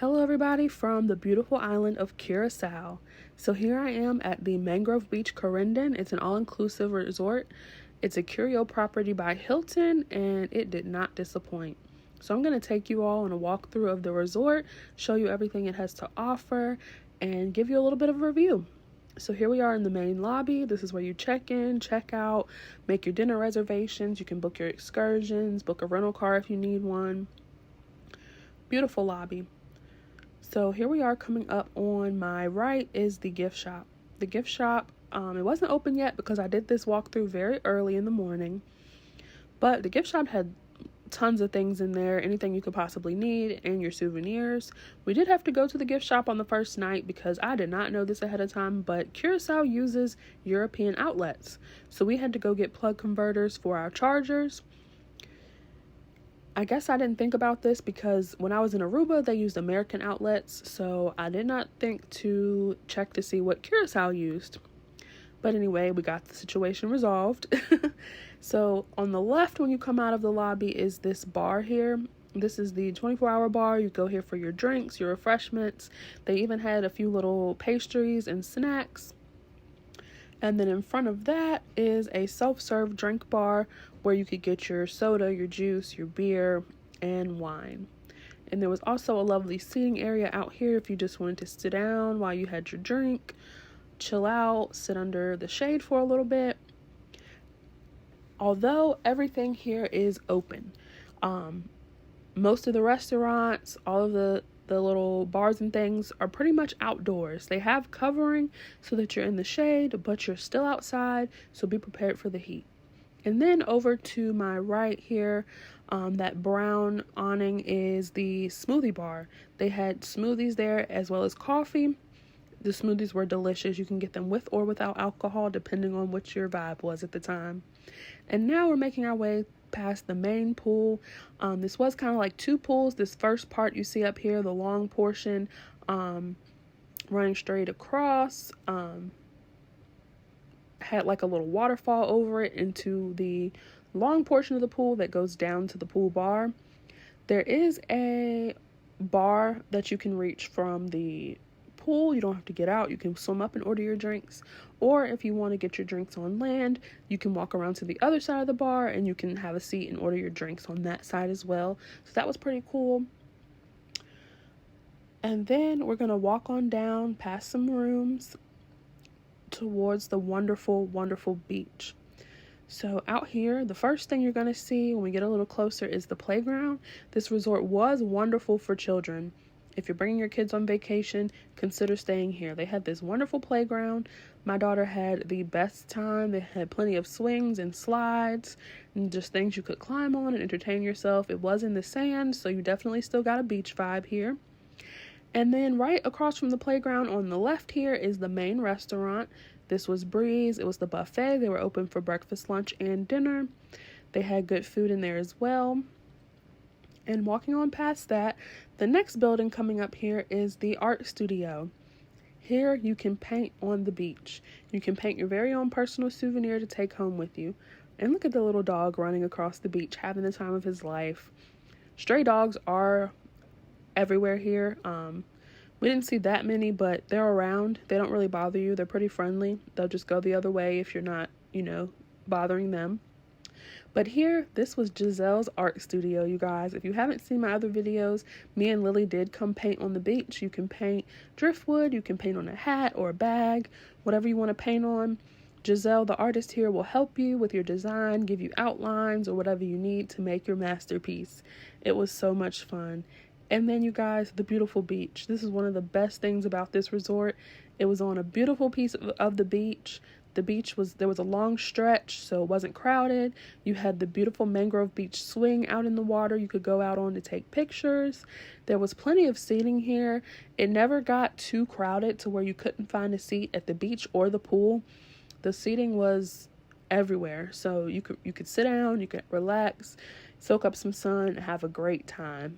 Hello everybody from the beautiful island of Curaçao. So here I am at the Mangrove Beach Corendon. It's an all-inclusive resort. It's a Curio property by Hilton and it did not disappoint. So I'm going to take you all on a walkthrough of the resort, show you everything it has to offer, and give you a little bit of a review. So here we are in the main lobby. This is where you check in, check out, make your dinner reservations. You can book your excursions, book a rental car if you need one. Beautiful lobby. So here we are. Coming up on my right is the gift shop. The gift shop, it wasn't open yet because I did this walkthrough very early in the morning. But the gift shop had tons of things in there, anything you could possibly need, and your souvenirs. We did have to go to the gift shop on the first night because I did not know this ahead of time, but Curaçao uses European outlets. So we had to go get plug converters for our chargers. I guess I didn't think about this because when I was in Aruba, they used American outlets, so I did not think to check to see what Curaçao used. But anyway, we got the situation resolved. So on the left, when you come out of the lobby, is this bar here. This is the 24-hour bar. You go here for your drinks, your refreshments. They even had a few little pastries and snacks. And then in front of that is a self-serve drink bar where you could get your soda, your juice, your beer, and wine. And there was also a lovely seating area out here if you just wanted to sit down while you had your drink, chill out, sit under the shade for a little bit. Although everything here is open. Most of the restaurants, all of the little bars and things are pretty much outdoors. They have covering so that you're in the shade, but you're still outside, so be prepared for the heat. And then over to my right here, that brown awning is the smoothie bar. They had smoothies there as well as coffee. The smoothies were delicious. You can get them with or without alcohol depending on what your vibe was at the time. And now we're making our way past the main pool. This was kind of like two pools. This first part you see up here, the long portion running straight across, had like a little waterfall over it into the long portion of the pool that goes down to the pool bar. There is a bar that you can reach from the pool. You don't have to get out. You can swim up and order your drinks, or if you want to get your drinks on land, you can walk around to the other side of the bar and you can have a seat and order your drinks on that side as well. So that was pretty cool. And then we're gonna walk on down past some rooms towards the wonderful beach. So out here, the first thing you're gonna see when we get a little closer is the playground. This resort was wonderful for children. If you're bringing your kids on vacation, consider staying here. They had this wonderful playground. My daughter had the best time. They had plenty of swings and slides and just things you could climb on and entertain yourself. It was in the sand, so you definitely still got a beach vibe here. And then right across from the playground on the left here is the main restaurant. This was Breeze. It was the buffet. They were open for breakfast, lunch, and dinner. They had good food in there as well. And walking on past that, the next building coming up here is the art studio. Here you can paint on the beach. You can paint your very own personal souvenir to take home with you. And look at the little dog running across the beach, having the time of his life. Stray dogs are everywhere here. We didn't see that many, but they're around. They don't really bother you. They're pretty friendly. They'll just go the other way if you're not, bothering them. But here, this was Giselle's art studio, you guys. If you haven't seen my other videos, me and Lily did come paint on the beach. You can paint driftwood, you can paint on a hat or a bag, whatever you want to paint on. Giselle, the artist here, will help you with your design, give you outlines or whatever you need to make your masterpiece. It was so much fun. And then, you guys, the beautiful beach. This is one of the best things about this resort. It was on a beautiful piece of the beach. The beach there was a long stretch, so it wasn't crowded. You had the beautiful Mangrove Beach swing out in the water you could go out on to take pictures. There was plenty of seating here. It never got too crowded to where you couldn't find a seat at the beach or the pool. The seating was everywhere, so you could sit down, you could relax, soak up some sun, and have a great time.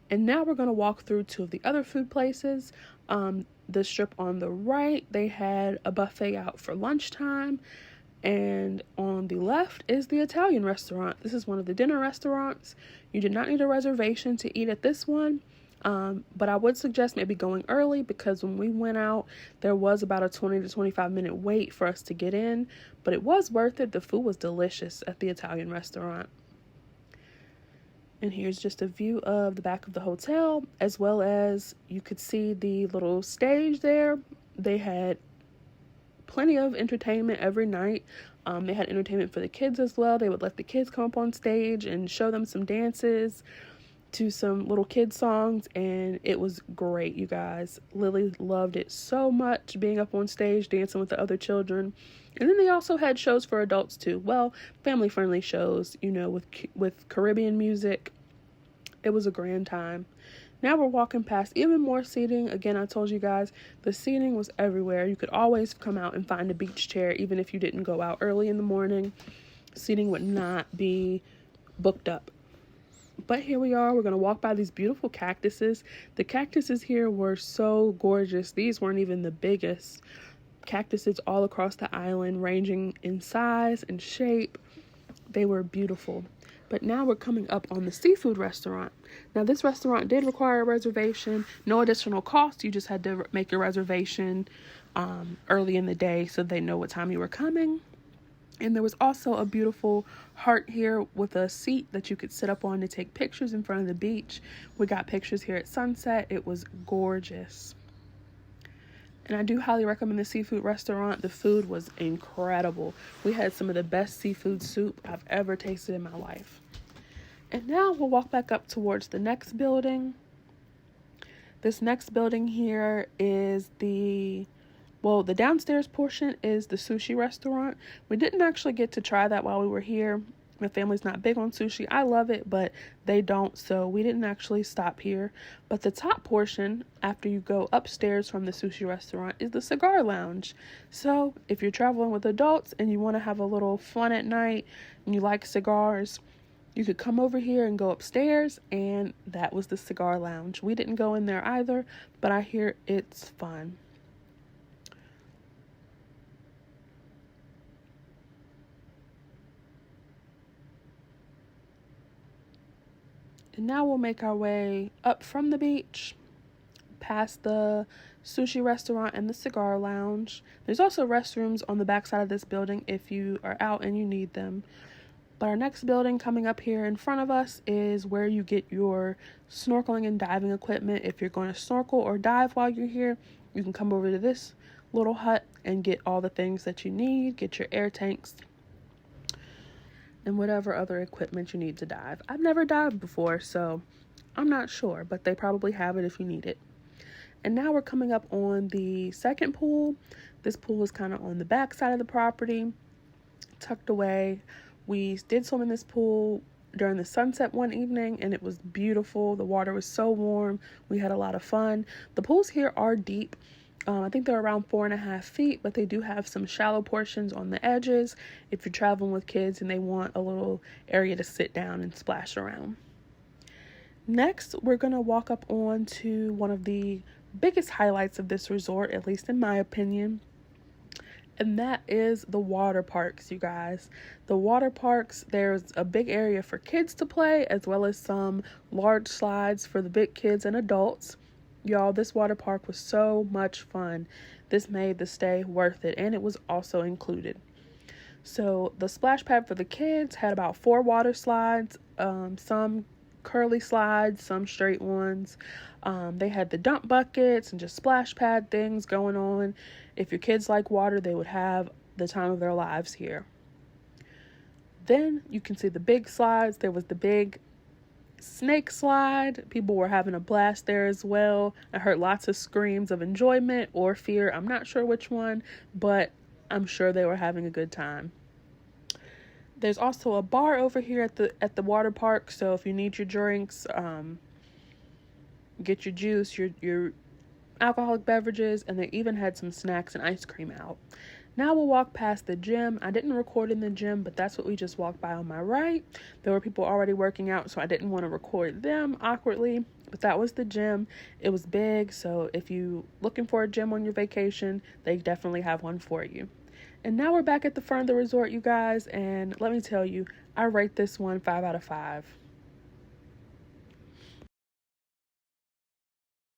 And now we're going to walk through two of the other food places. The strip on the right, they had a buffet out for lunchtime. And on the left is the Italian restaurant. This is one of the dinner restaurants. You did not need a reservation to eat at this one. But I would suggest maybe going early, because when we went out, there was about a 20 to 25 minute wait for us to get in, but it was worth it. The food was delicious at the Italian restaurant. And here's just a view of the back of the hotel, as well as you could see the little stage there. They had plenty of entertainment every night. They had entertainment for the kids as well. They would let the kids come up on stage and show them some dances to some little kid songs, and it was great, you guys. Lily loved it so much, being up on stage dancing with the other children. And then they also had shows for adults too. Well, family friendly shows, with Caribbean music. It was a grand time. Now we're walking past even more seating. Again, I told you guys, the seating was everywhere. You could always come out and find a beach chair, even if you didn't go out early in the morning. Seating would not be booked up. But here we are. We're going to walk by these beautiful cactuses. The cactuses here were so gorgeous. These weren't even the biggest. Cactuses all across the island, ranging in size and shape. They were beautiful. But now we're coming up on the seafood restaurant. Now, this restaurant did require a reservation. No additional cost. You just had to make your reservation early in the day so they know what time you were coming. And there was also a beautiful heart here with a seat that you could sit up on to take pictures in front of the beach. We got pictures here at sunset. It was gorgeous. And I do highly recommend the seafood restaurant. The food was incredible. We had some of the best seafood soup I've ever tasted in my life. And now we'll walk back up towards the next building. This next building here is the downstairs portion is the sushi restaurant. We didn't actually get to try that while we were here. My family's not big on sushi. I love it, but they don't, so we didn't actually stop here. But the top portion, after you go upstairs from the sushi restaurant, is the cigar lounge. So if you're traveling with adults and you want to have a little fun at night and you like cigars, you could come over here and go upstairs, and that was the cigar lounge. We didn't go in there either, but I hear it's fun. And now we'll make our way up from the beach, past the sushi restaurant and the cigar lounge. There's also restrooms on the back side of this building if you are out and you need them. But our next building coming up here in front of us is where you get your snorkeling and diving equipment. If you're going to snorkel or dive while you're here, you can come over to this little hut and get all the things that you need. Get your air tanks and whatever other equipment you need to dive. I've never dived before, so I'm not sure, but they probably have it if you need it. And now we're coming up on the second pool. This pool is kind of on the back side of the property, tucked away. We did swim in this pool during the sunset one evening, and it was beautiful. The water was so warm. We had a lot of fun. The pools here are deep. I think they're around 4.5 feet, but they do have some shallow portions on the edges if you're traveling with kids and they want a little area to sit down and splash around. Next, we're going to walk up on to one of the biggest highlights of this resort, at least in my opinion, and that is the water parks, you guys. The water parks, there's a big area for kids to play, as well as some large slides for the big kids and adults. Y'all, this water park was so much fun. This made the stay worth it, and it was also included. So the splash pad for the kids had about 4 water slides, some curly slides, some straight ones. They had the dump buckets and just splash pad things going on. If your kids like water, they would have the time of their lives here. Then you can see the big slides. There was the big snake slide. People were having a blast there as well. I heard lots of screams of enjoyment or fear. I'm not sure which one, but I'm sure they were having a good time. There's also a bar over here at the water park, so if you need your drinks, get your juice, your alcoholic beverages, and they even had some snacks and ice cream out. Now we'll walk past the gym. I didn't record in the gym, but that's what we just walked by on my right. There were people already working out, so I didn't want to record them awkwardly, but that was the gym. It was big, so if you're looking for a gym on your vacation, they definitely have one for you. And now we're back at the front of the resort, you guys, and let me tell you, I rate this one 5 out of 5.